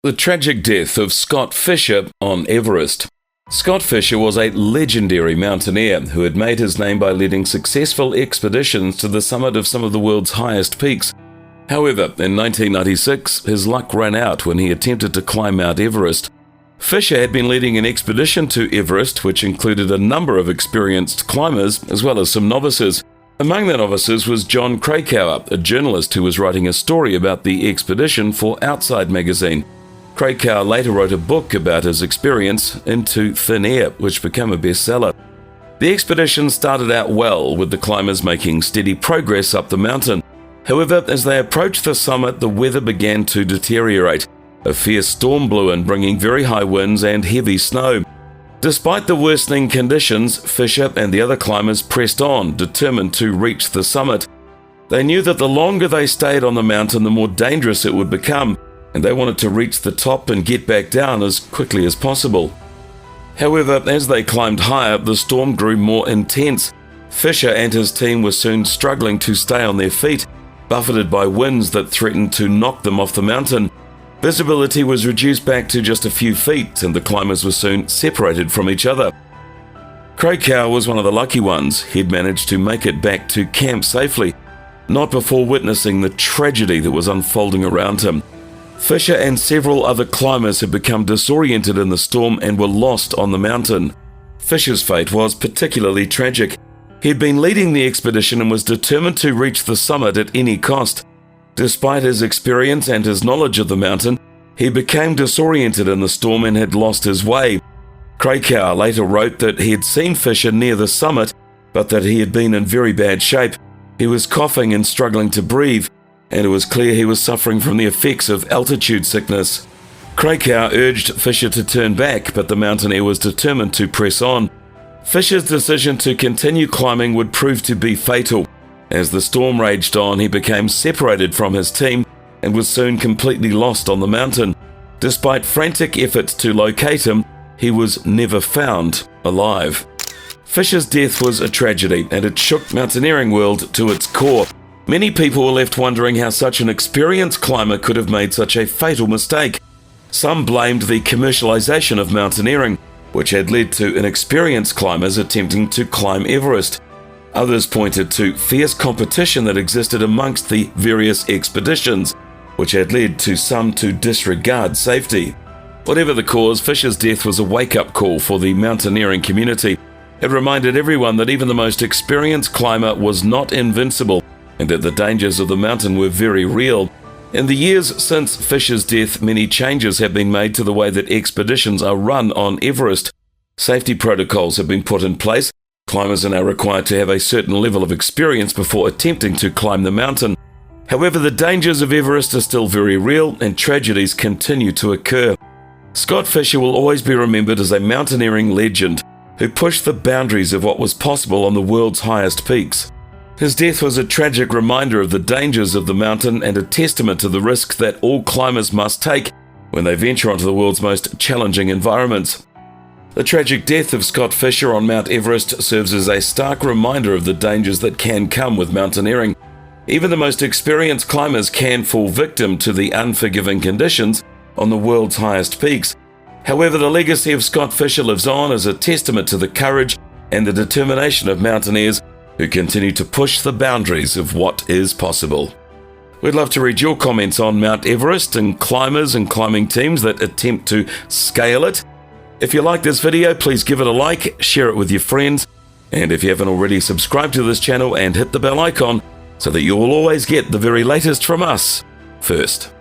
The tragic death of Scott Fischer on Everest. Scott Fischer was a legendary mountaineer who had made his name by leading successful expeditions to the summit of some of the world's highest peaks. However, in 1996, his luck ran out when he attempted to climb Mount Everest. Fischer had been leading an expedition to Everest, which included a number of experienced climbers as well as some novices. Among the novices was Jon Krakauer, a journalist who was writing a story about the expedition for Outside magazine. Krakauer later wrote a book about his experience, Into Thin Air, which became a bestseller. The expedition started out well, with the climbers making steady progress up the mountain. However, as they approached the summit, the weather began to deteriorate. A fierce storm blew in, bringing very high winds and heavy snow. Despite the worsening conditions, Fischer and the other climbers pressed on, determined to reach the summit. They knew that the longer they stayed on the mountain, the more dangerous it would become, and they wanted to reach the top and get back down as quickly as possible. However, as they climbed higher, the storm grew more intense. Fischer and his team were soon struggling to stay on their feet, buffeted by winds that threatened to knock them off the mountain. Visibility was reduced back to just a few feet, and the climbers were soon separated from each other. Krakauer was one of the lucky ones. He'd managed to make it back to camp safely, not before witnessing the tragedy that was unfolding around him. Fischer and several other climbers had become disoriented in the storm and were lost on the mountain. Fischer's fate was particularly tragic. He had been leading the expedition and was determined to reach the summit at any cost. Despite his experience and his knowledge of the mountain, he became disoriented in the storm and had lost his way. Krakauer later wrote that he had seen Fischer near the summit, but that he had been in very bad shape. He was coughing and struggling to breathe, and it was clear he was suffering from the effects of altitude sickness. Krakauer urged Fischer to turn back, but the mountaineer was determined to press on. Fischer's decision to continue climbing would prove to be fatal. As the storm raged on, he became separated from his team and was soon completely lost on the mountain. Despite frantic efforts to locate him, he was never found alive. Fischer's death was a tragedy, and it shook the mountaineering world to its core. Many people were left wondering how such an experienced climber could have made such a fatal mistake. Some blamed the commercialization of mountaineering, which had led to inexperienced climbers attempting to climb Everest. Others pointed to fierce competition that existed amongst the various expeditions, which had led to some to disregard safety. Whatever the cause, Fischer's death was a wake-up call for the mountaineering community. It reminded everyone that even the most experienced climber was not invincible, and that the dangers of the mountain were very real. In the years since Fischer's death, many changes have been made to the way that expeditions are run on Everest. Safety protocols have been put in place. Climbers are now required to have a certain level of experience before attempting to climb the mountain. However, the dangers of Everest are still very real, and tragedies continue to occur. Scott Fischer will always be remembered as a mountaineering legend who pushed the boundaries of what was possible on the world's highest peaks. His death was a tragic reminder of the dangers of the mountain and a testament to the risk that all climbers must take when they venture onto the world's most challenging environments. The tragic death of Scott Fischer on Mount Everest serves as a stark reminder of the dangers that can come with mountaineering. Even the most experienced climbers can fall victim to the unforgiving conditions on the world's highest peaks. However, the legacy of Scott Fischer lives on as a testament to the courage and the determination of mountaineers who continue to push the boundaries of what is possible. We'd love to read your comments on Mount Everest and climbers and climbing teams that attempt to scale it. If you like this video, please give it a like, share it with your friends, and if you haven't already, subscribe to this channel and hit the bell icon so that you will always get the very latest from us first.